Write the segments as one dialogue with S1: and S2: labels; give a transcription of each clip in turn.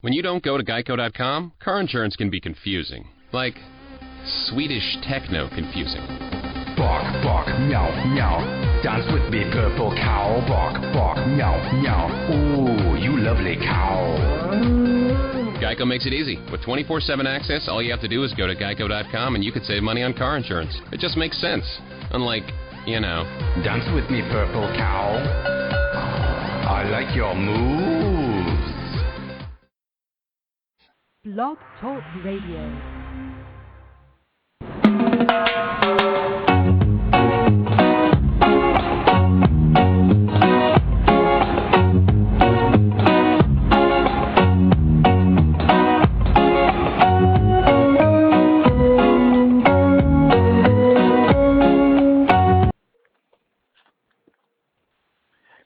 S1: When you don't go to Geico.com, car insurance can be confusing. Like Swedish techno confusing.
S2: Bark, bark, meow, meow. Dance with me, purple cow. Bark, bark, meow, meow. Ooh, you lovely cow.
S1: Geico makes it easy. With 24/7 access, all you have to do is go to Geico.com and you could save money on car insurance. It just makes sense. Unlike,
S2: Dance with me, purple cow. I like your moves.
S3: Blog Talk Radio.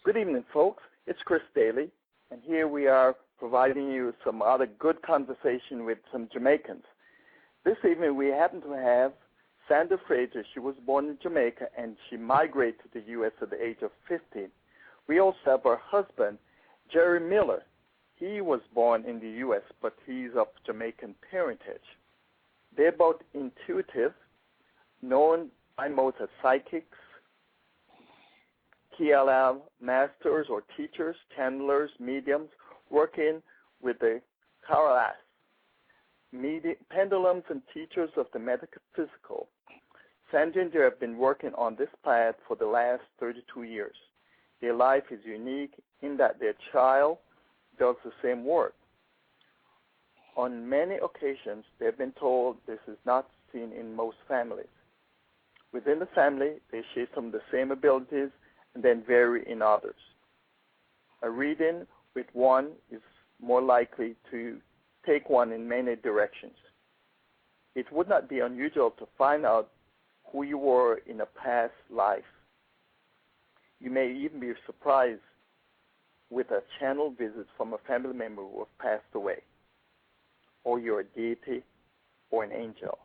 S4: Good evening, folks. It's Chris Daly, and here we are providing you some other good conversation with some Jamaicans. This evening we happen to have Sandra Fraser. She was born in Jamaica, and she migrated to the U.S. at the age of 15. We also have her husband, Jerry Miller. He was born in the U.S., but he's of Jamaican parentage. They're both intuitive, known by most as psychics, KLM masters or teachers, channelers, mediums, working with the Karalas, pendulums and teachers of the metaphysical. Sandra and Jerry have been working on this path for the last 32 years. Their life is unique in that their child does the same work. On many occasions, they've been told this is not seen in most families. Within the family, they share some of the same abilities and then vary in others. A reading with one is more likely to take one in many directions. It would not be unusual to find out who you were in a past life. You may even be surprised with a channel visit from a family member who has passed away, or you're a deity or an angel.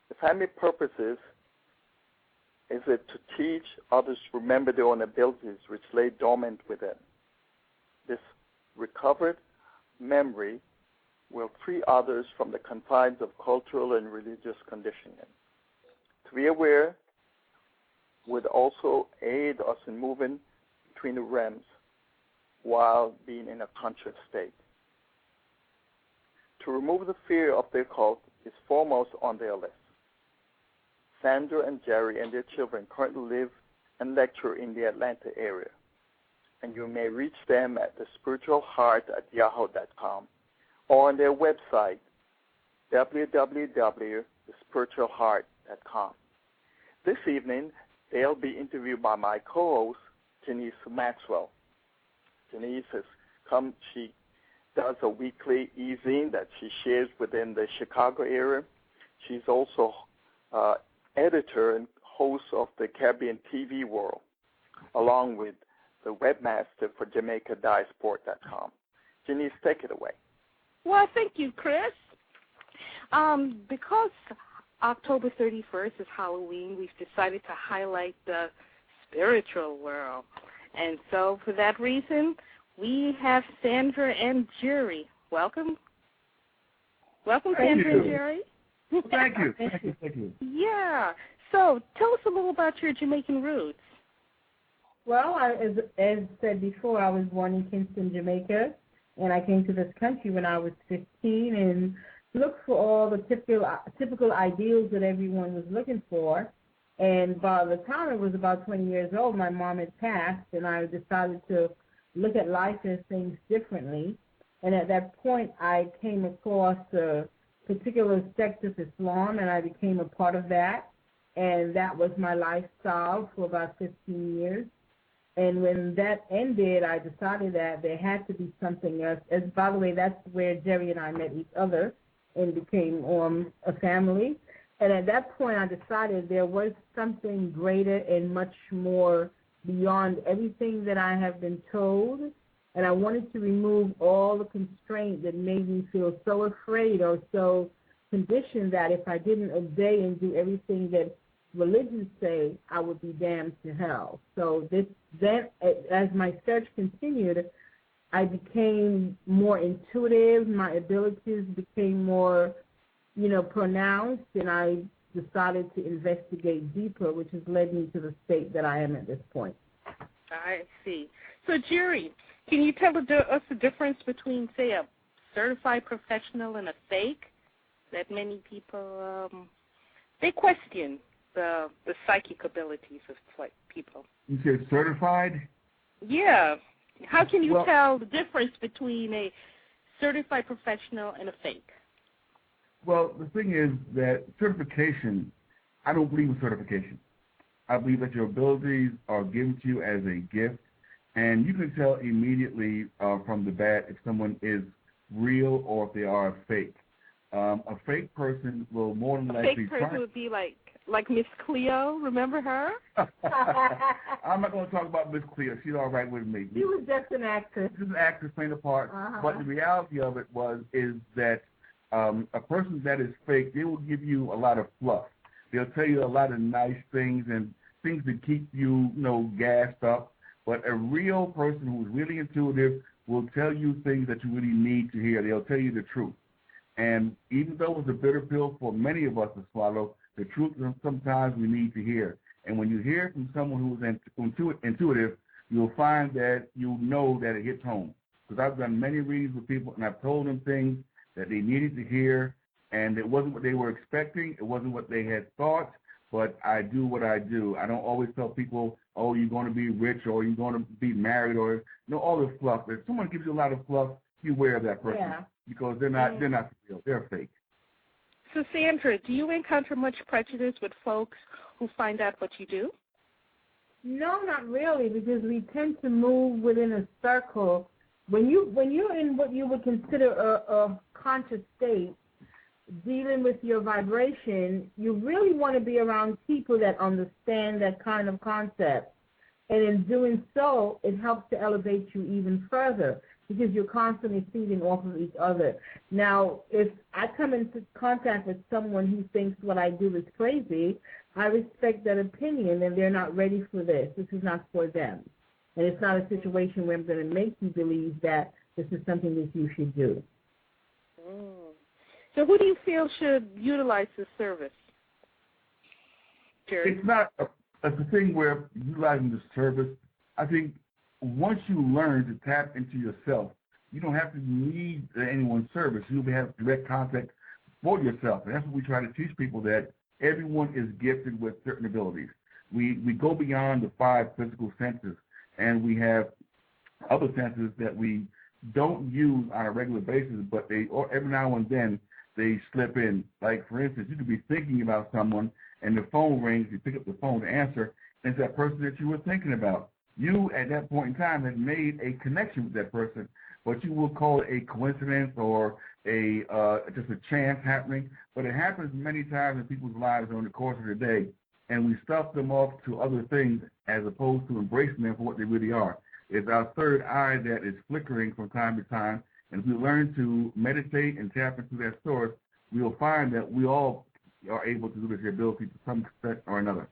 S4: The family purposes is it to teach others to remember their own abilities which lay dormant within. This recovered memory will free others from the confines of cultural and religious conditioning. To be aware would also aid us in moving between the realms while being in a conscious state. To remove the fear of the occult is foremost on their list. Sandra and Jerry and their children currently live and lecture in the Atlanta area, and you may reach them at thespiritualheart@yahoo.com or on their website, www.thespiritualheart.com. This evening, they'll be interviewed by my co-host, Janice Maxwell. Janice has come. She does a weekly e-zine that she shares within the Chicago area. She's also editor and host of the Caribbean TV World, along with the webmaster for JamaicaDiasport.com. Janice, take it away.
S5: Well, thank you, Chris. Because October 31st is Halloween, we've decided to highlight the spiritual world. And so for that reason, we have Sandra and Jerry. Welcome. Welcome, Sandra and Jerry.
S6: Thank you.
S5: Yeah. So tell us a little about your Jamaican roots.
S6: Well, as said before, I was born in Kingston, Jamaica, and I came to this country when I was 15 and looked for all the typical ideals that everyone was looking for. And by the time I was about 20 years old, my mom had passed, and I decided to look at life and things differently. And at that point, I came across a particular sect of Islam, and I became a part of that. And that was my lifestyle for about 15 years. And when that ended, I decided that there had to be something else. As by the way, that's where Jerry and I met each other and became a family. And at that point, I decided there was something greater and much more beyond everything that I have been told. And I wanted to remove all the constraint that made me feel so afraid or so conditioned that if I didn't obey and do everything that religions say, I would be damned to hell. So then, as my search continued, I became more intuitive. My abilities became more, pronounced, and I decided to investigate deeper, which has led me to the state that I am at this point.
S5: I see. So, Jerry, can you tell us the difference between, say, a certified professional and a fake? That many people, they question the psychic abilities of people.
S7: You said certified?
S5: Yeah. How can you tell the difference between a certified professional and a fake?
S7: Well, the thing is that certification, I don't believe in certification. I believe that your abilities are given to you as a gift, and you can tell immediately from the bat if someone is real or if they are a fake. A fake person will more than likely...
S5: A fake person would be like Miss Cleo. Remember her?
S7: I'm not going to talk about Miss Cleo. She's all right with me.
S6: She was just an actress.
S7: She's an actress playing a part. But the reality of it is that a person that is fake, they will give you a lot of fluff. They'll tell you a lot of nice things and things to keep you, gassed up. But a real person who's really intuitive will tell you things that you really need to hear. They'll tell you the truth. And even though it's a bitter pill for many of us to swallow, the truth sometimes we need to hear. And when you hear from someone who's intuitive, you'll find that you know that it hits home. Because I've done many readings with people, and I've told them things that they needed to hear, and it wasn't what they were expecting. It wasn't what they had thought, but I do what I do. I don't always tell people, oh, you're going to be rich or you're going to be married or all this fluff. If someone gives you a lot of fluff, you wear that person. Yeah. Because they're not real. They're fake.
S5: So, Sandra, do you encounter much prejudice with folks who find out what you do?
S6: No, not really, because we tend to move within a circle. When you're in what you would consider a conscious state, dealing with your vibration, you really want to be around people that understand that kind of concept. And in doing so, it helps to elevate you even further, because you're constantly feeding off of each other. Now, if I come into contact with someone who thinks what I do is crazy, I respect that opinion, and they're not ready for this. This is not for them. And it's not a situation where I'm going to make you believe that this is something that you should do.
S5: So who do you feel should utilize this service, Jerry?
S7: It's not a thing where utilizing the service, I think, once you learn to tap into yourself, you don't have to need anyone's service. You'll have direct contact for yourself. And that's what we try to teach people, that everyone is gifted with certain abilities. We go beyond the 5 physical senses, and we have other senses that we don't use on a regular basis, but every now and then they slip in. Like, for instance, you could be thinking about someone, and the phone rings, you pick up the phone to answer, and it's that person that you were thinking about. You, at that point in time, had made a connection with that person, but you will call it a coincidence or just a chance happening. But it happens many times in people's lives during the course of the day, and we stuff them off to other things as opposed to embracing them for what they really are. It's our third eye that is flickering from time to time, and if we learn to meditate and tap into that source, we'll find that we all are able to do this ability to some extent or another.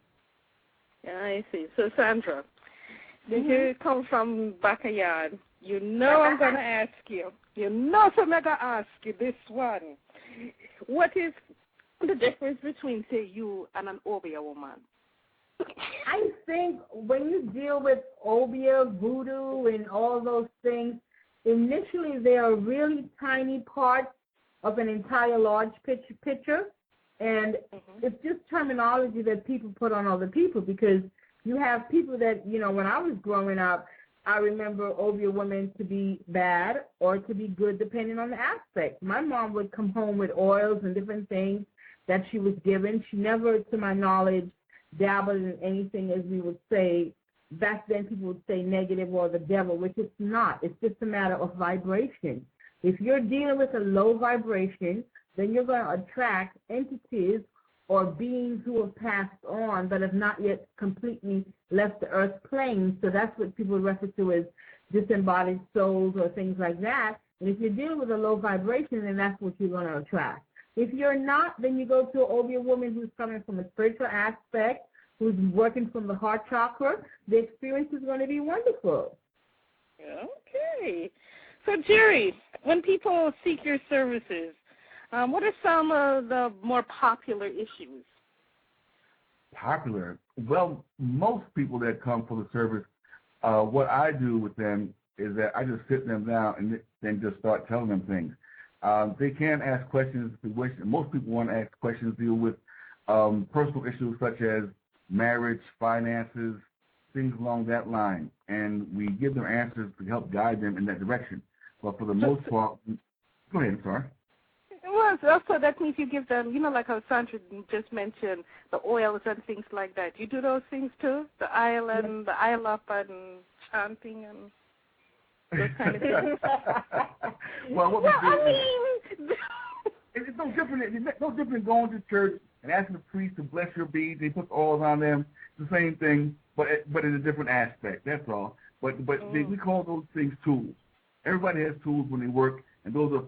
S5: Yeah, I see. So, Sandra, you come from backyard. You know I'm going to ask you. You know I'm going to ask you this one. What is the difference between, say, you and an Obeah woman?
S6: I think when you deal with Obeah, voodoo, and all those things, initially they are really tiny parts of an entire large picture, and it's just terminology that people put on other people, because you have people that, when I was growing up, I remember Obeah women to be bad or to be good depending on the aspect. My mom would come home with oils and different things that she was given. She never, to my knowledge, dabbled in anything, as we would say. Back then people would say negative or the devil, which it's not. It's just a matter of vibration. If you're dealing with a low vibration, then you're going to attract entities or beings who have passed on but have not yet completely left the earth plane. So that's what people refer to as disembodied souls or things like that. And if you're dealing with a low vibration, then that's what you're going to attract. If you're not, then you go to an Obeah woman who's coming from a spiritual aspect, who's working from the heart chakra. The experience is going to be wonderful.
S5: Okay. So, Jerry, when people seek your services, what are some of the more popular issues?
S7: Popular? Well, most people that come for the service, what I do with them is that I just sit them down and then just start telling them things. They can ask questions if they wish. Most people want to ask questions, deal with personal issues such as marriage, finances, things along that line. And we give them answers to help guide them in that direction. But for the most part, go ahead, I'm sorry.
S5: Well, also that means you give them, like how Sandra just mentioned, the oils and things like that. You do those things too? The aisle and the aisle up and chanting and those kind of things?
S7: It's no different. It's no different going to church and asking the priest to bless your beads. They put oils on them. It's the same thing, but in a different aspect. That's all. But we call those things tools. Everybody has tools when they work, and those are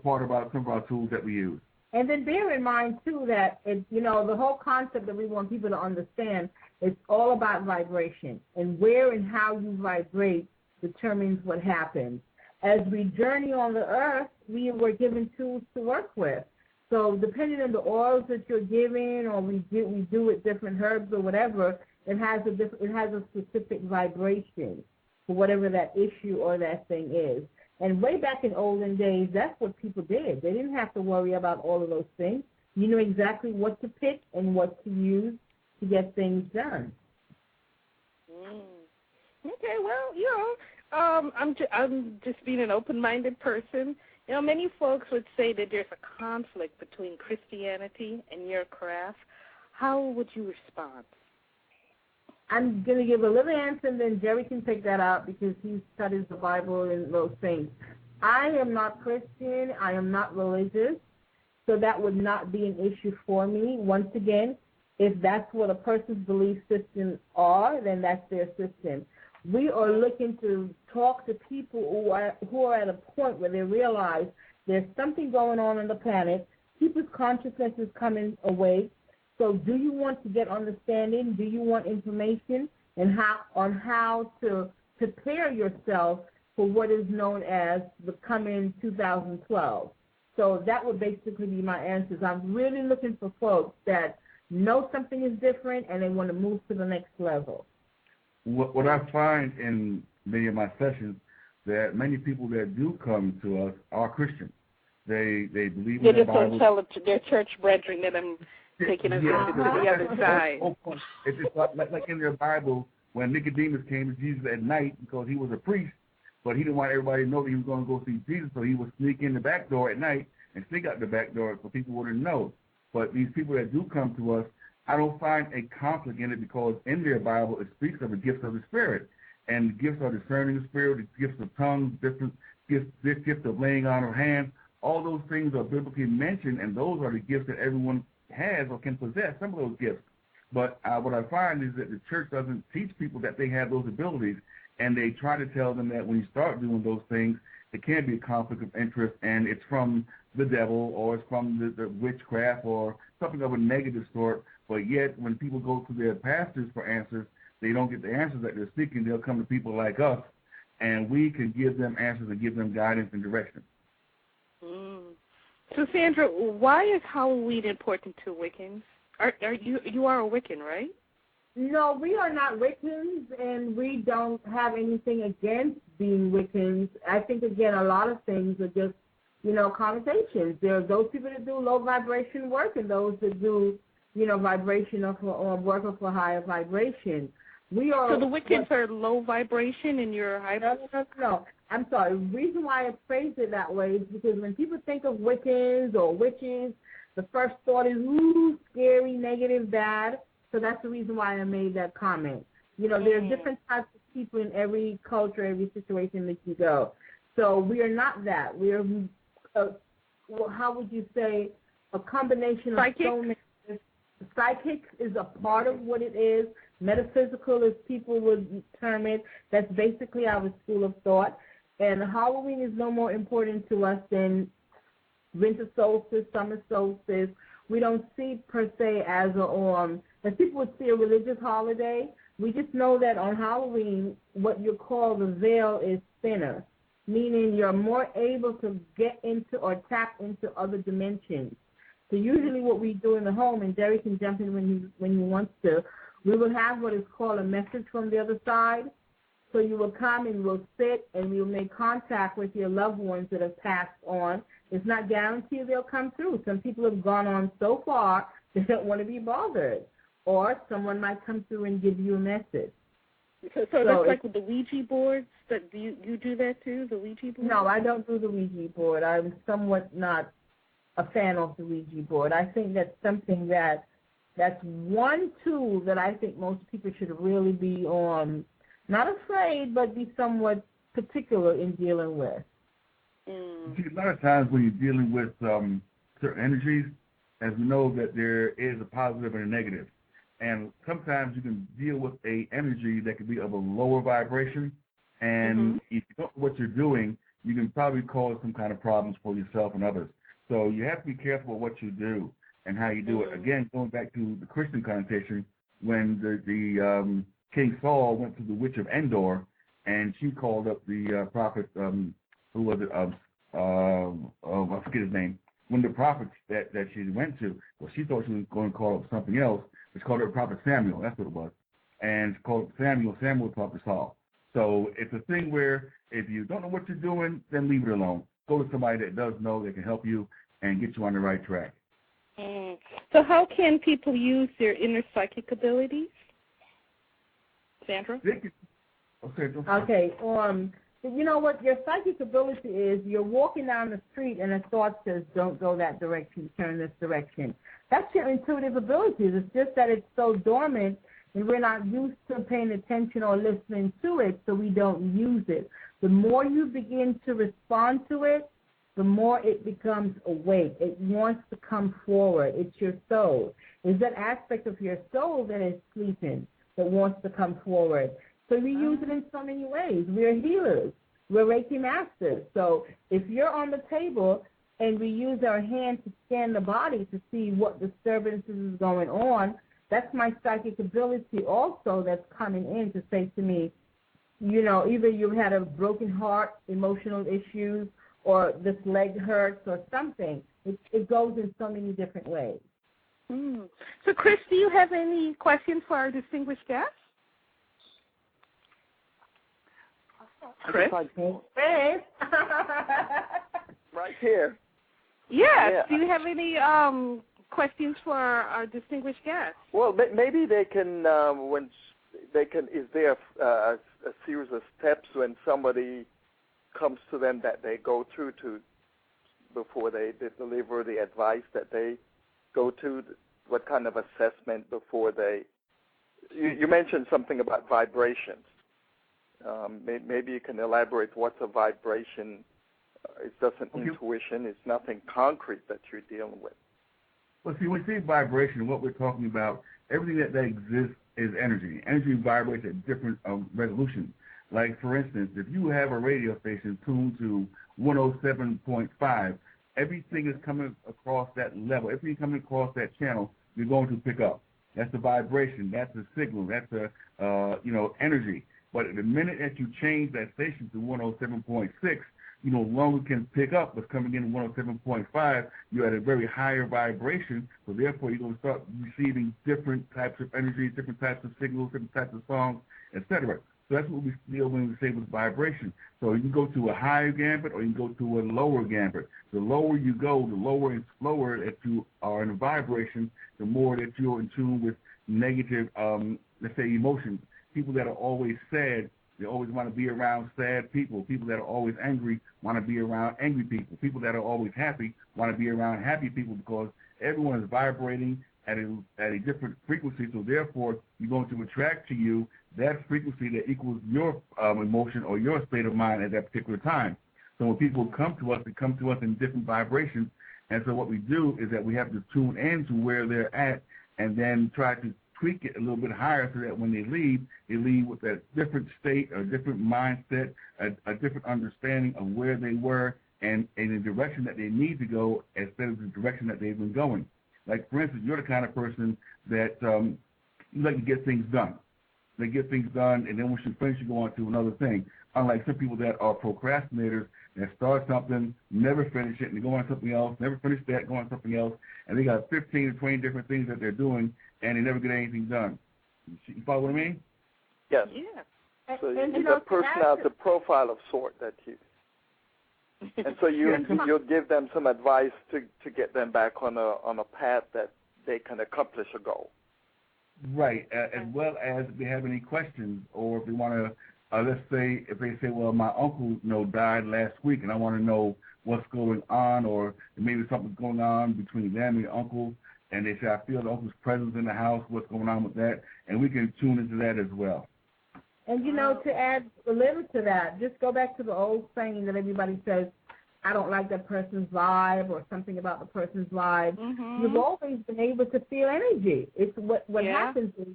S7: some of our tools that we use.
S6: And then bear in mind, too, that, the whole concept that we want people to understand, it's all about vibration. And where and how you vibrate determines what happens. As we journey on the earth, we were given tools to work with. So depending on the oils that you're giving, or we do with different herbs or whatever, it has a specific vibration for whatever that issue or that thing is. And way back in olden days, that's what people did. They didn't have to worry about all of those things. You knew exactly what to pick and what to use to get things done.
S5: Okay, well, I'm just being an open-minded person. Many folks would say that there's a conflict between Christianity and your craft. How would you respond?
S6: I'm going to give a little answer, and then Jerry can take that out because he studies the Bible and those things. I am not Christian. I am not religious, so that would not be an issue for me. Once again, if that's what a person's belief systems are, then that's their system. We are looking to talk to people who are at a point where they realize there's something going on the planet. People's consciousness is coming away. So do you want to get understanding? Do you want information on how to prepare yourself for what is known as the coming 2012? So that would basically be my answers. I'm really looking for folks that know something is different and they want to move to the next level.
S7: What I find in many of my sessions, that many people that do come to us are Christians. They believe in the Bible. They just
S5: don't tell it to their church brethren that I'm taking us to the other side.
S7: It's like in their Bible when Nicodemus came to Jesus at night because he was a priest, but he didn't want everybody to know that he was going to go see Jesus, so he would sneak in the back door at night and sneak out the back door so people wouldn't know. But these people that do come to us, I don't find a conflict in it because in their Bible it speaks of the gifts of the Spirit. And the gifts are discerning the Spirit, the gifts of tongues, this gift of laying on of hands. All those things are biblically mentioned, and those are the gifts that everyone has or can possess, some of those gifts. But what I find is that the church doesn't teach people that they have those abilities, and they try to tell them that when you start doing those things, it can be a conflict of interest, and it's from the devil or it's from the witchcraft or something of a negative sort. But yet, when people go to their pastors for answers, they don't get the answers that they're seeking. They'll come to people like us, and we can give them answers and give them guidance and direction.
S5: So, Sandra, why is Halloween important to Wiccans? You are a Wiccan, right?
S6: No, we are not Wiccans, and we don't have anything against being Wiccans. I think, again, a lot of things are just, connotations. There are those people that do low vibration work and those that do, vibration or work of a higher vibration.
S5: So the Wiccans are low vibration and you're high vibration?
S6: No. I'm sorry. The reason why I phrased it that way is because when people think of Wiccans or witches, the first thought is, ooh, scary, negative, bad. So that's the reason why I made that comment. There are different types of people in every culture, every situation that you go. So we are not that. We are, how would you say, a combination of so many. Psychic is a part of what it is. Metaphysical, as people would term it, that's basically our school of thought. And Halloween is no more important to us than winter solstice, summer solstice. We don't see per se as as people would see a religious holiday, We just know that on Halloween, what you call the veil is thinner, meaning you're more able to get into or tap into other dimensions. So usually what we do in the home, and Jerry can jump in when he wants to, we will have what is called a message from the other side. So you will come and we'll sit and we'll make contact with your loved ones that have passed on. It's not guaranteed they'll come through. Some people have gone on so far they don't want to be bothered. Or someone might come through and give you a message.
S5: So that's like with the Ouija boards? That do you do that too, the Ouija board?
S6: No, I don't do the Ouija board. I'm somewhat not a fan of the Ouija board. I think that's something that's one tool that I think most people should really be not afraid, but be somewhat particular in dealing with.
S7: See, a lot of times when you're dealing with certain energies, as we know that there is a positive and a negative. And sometimes you can deal with a energy that can be of a lower vibration, and if you don't know what you're doing, you can probably cause some kind of problems for yourself and others. So you have to be careful of what you do and how you do it. Again, going back to the Christian connotation, when the King Saul went to the witch of Endor, and she called up the prophet, who was it? I forget his name. One of the prophets that she went to, well, she thought she was going to call up something else. She called it Prophet Samuel. That's what it was. And she called Samuel. Samuel talked to Saul. So it's a thing where if you don't know what you're doing, then leave it alone. Go to somebody that does know, that can help you and get you on the right track.
S5: So how can people use their inner psychic abilities? Sandra?
S6: Okay. You know what your psychic ability is? You're walking down the street and a thought says, don't go that direction, turn this direction. That's your intuitive abilities. It's just that it's so dormant and we're not used to paying attention or listening to it, so we don't use it. The more you begin to respond to it, the more it becomes awake. It wants to come forward. It's your soul. It's that aspect of your soul that is sleeping that wants to come forward. So we use it in so many ways. We're healers. We're Reiki masters. So if you're on the table and we use our hand to scan the body to see what disturbances is going on, that's my psychic ability also that's coming in to say to me, you know, either you've had a broken heart, emotional issues, or this leg hurts or something. It goes in so many different ways.
S5: So, Chris, do you have any questions for our distinguished guest? Chris?
S6: Hey.
S4: Right here.
S5: Yes.
S4: Yeah.
S5: Do you have any questions for our distinguished guest?
S4: Well, maybe they can, is there a series of steps when somebody comes to them that they go through before they deliver the advice that they go to? What kind of assessment before they? You mentioned something about vibrations. Maybe you can elaborate what's a vibration. It's just an intuition. It's nothing concrete that you're dealing with.
S7: Well, see, when we say vibration, what we're talking about, everything that exists is energy. Energy vibrates at different resolutions. Like, for instance, if you have a radio station tuned to 107.5, everything is coming across that level. Everything coming across that channel, you're going to pick up. That's the vibration. That's the signal. That's the energy. But the minute that you change that station to 107.6, you no longer can pick up what's coming in at 107.5. You're at a very higher vibration, so therefore you're going to start receiving different types of energy, different types of signals, different types of songs, etc. So that's what we deal when we say with vibration. So you can go to a higher gambit or you can go to a lower gambit. The lower you go, the lower and slower that you are in a vibration, the more that you're in tune with negative, let's say, emotions. People that are always sad, they always want to be around sad people. People that are always angry want to be around angry people. People that are always happy want to be around happy people because everyone is vibrating at a different frequency. So therefore, you're going to attract to you that frequency that equals your emotion or your state of mind at that particular time. So when people come to us, they come to us in different vibrations. And so what we do is that we have to tune in to where they're at and then try to tweak it a little bit higher so that when they leave with a different state, a different mindset, a different understanding of where they were and in the direction that they need to go instead of the direction that they've been going. Like, for instance, you're the kind of person that you like to get things done. they get things done, and then once you finish, you go on to another thing. Unlike some people that are procrastinators that start something, never finish it, and they go on something else, never finish that, go on something else, and they got 15 or 20 different things that they're doing, and they never get anything done. You follow what I mean?
S4: Yes.
S5: Yeah.
S4: So the personality profile of sort that you. And so you'll give them some advice to get them back on a path that they can accomplish a goal.
S7: Right, as well as if they have any questions, or if they want to, let's say, if they say, well, my uncle died last week, and I want to know what's going on, or maybe something's going on between them and the uncle, and they say, I feel the uncle's presence in the house, what's going on with that, and we can tune into that as well.
S6: And, to add a little to that, just go back to the old saying that everybody says, I don't like that person's vibe or something about the person's vibe. Mm-hmm. You've always been able to feel energy. It's what happens is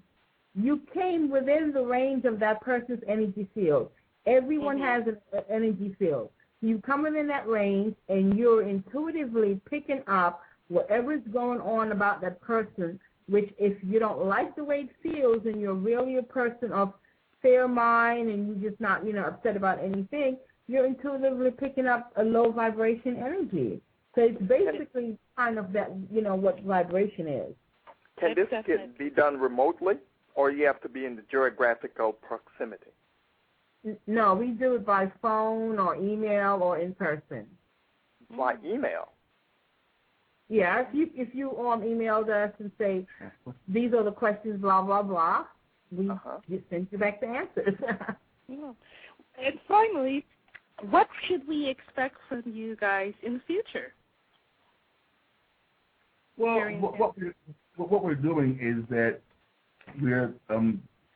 S6: you came within the range of that person's energy field. Everyone has an energy field. You come within that range, and you're intuitively picking up whatever's going on about that person, which if you don't like the way it feels and you're really a person of fair mind and you're just not, upset about anything, you're intuitively picking up a low vibration energy. So it's basically kind of that, what vibration is.
S4: Can this be done remotely, or you have to be in the geographical proximity?
S6: No, we do it by phone or email or in person.
S4: By email?
S6: Yeah, if you emailed us and say, these are the questions, blah, blah, blah, we just send you back the answers.
S5: And finally, what should we expect from you guys in the future?
S7: Well, what we're doing is that we're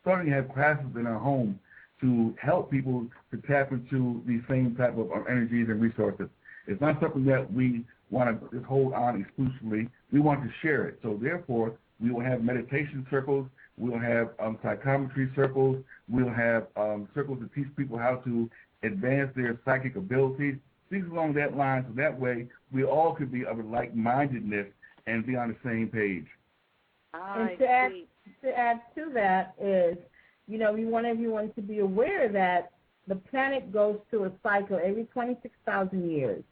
S7: starting to have classes in our home to help people to tap into these same type of energies and resources. It's not something that we want to just hold on exclusively. We want to share it. So therefore, we will have meditation circles. We'll have psychometry circles. We'll have circles to teach people how to advance their psychic abilities, things along that line, so that way we all could be of a like-mindedness and be on the same page.
S6: And to add to that is, we want everyone to be aware that the planet goes through a cycle every 26,000 years.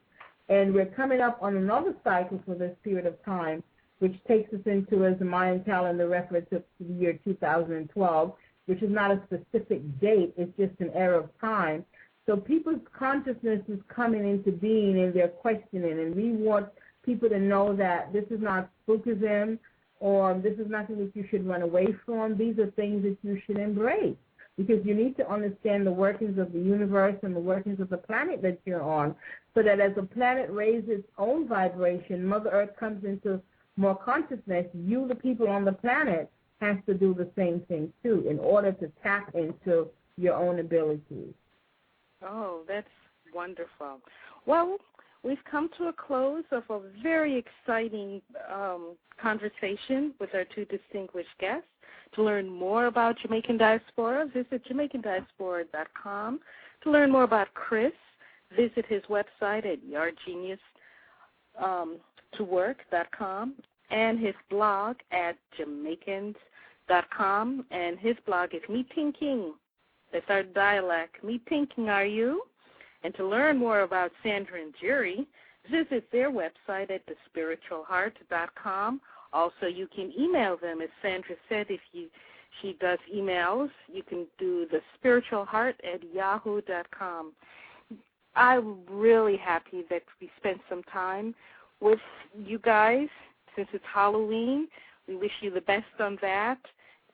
S6: And we're coming up on another cycle for this period of time, which takes us into, as the Mayan calendar reference, to the year 2012, which is not a specific date. It's just an era of time. So people's consciousness is coming into being, and they're questioning. And we want people to know that this is not spookism, or this is nothing that you should run away from. These are things that you should embrace, because you need to understand the workings of the universe and the workings of the planet that you're on, so that as the planet raises its own vibration, Mother Earth comes into more consciousness. You, the people on the planet, has to do the same thing too in order to tap into your own abilities.
S5: Oh, that's wonderful. Well, we've come to a close of a very exciting conversation with our two distinguished guests. To learn more about Jamaican Diaspora, visit JamaicanDiaspora.com. To learn more about Chris, visit his website at yourgeniustowork.com and his blog at Jamaicans.com. And his blog is Me Thinking. That's our dialect. Me Thinking Are You? And to learn more about Sandra and Jerry, visit their website at thespiritualheart.com. Also, you can email them, as Sandra said. If she does emails, you can do thespiritualheart@yahoo.com. I'm really happy that we spent some time with you guys. Since it's Halloween, we wish you the best on that.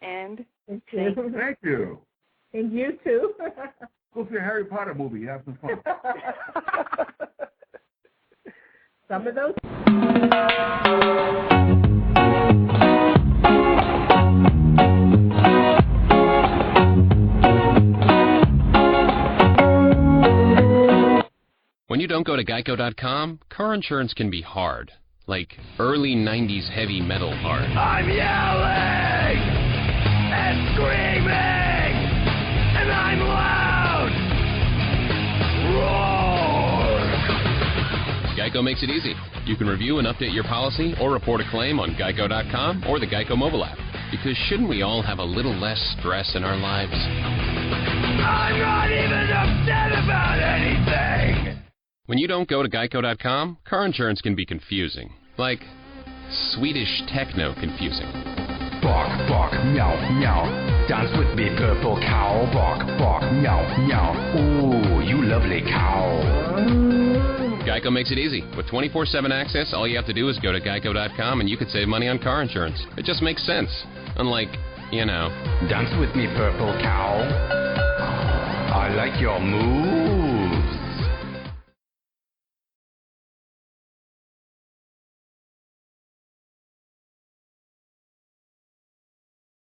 S5: And
S6: thank you.
S7: Thank you.
S6: And you too.
S7: Go see a Harry Potter movie. Have some fun.
S6: Some of those.
S1: When you don't go to Geico.com, car insurance can be hard. Like early 90s heavy metal hard.
S2: I'm yelling and screaming, and I'm loud. Roar!
S1: Geico makes it easy. You can review and update your policy or report a claim on Geico.com or the Geico mobile app. Because shouldn't we all have a little less stress in our lives?
S2: I'm not even upset about anything!
S1: When you don't go to Geico.com, car insurance can be confusing. Like Swedish techno confusing.
S2: Bark, bark, meow, meow. Dance with me, purple cow. Bark, bark, meow, meow. Ooh, you lovely cow.
S1: Geico makes it easy. With 24/7 access, all you have to do is go to Geico.com and you could save money on car insurance. It just makes sense. Unlike,
S2: Dance with me, purple cow. I like your moves.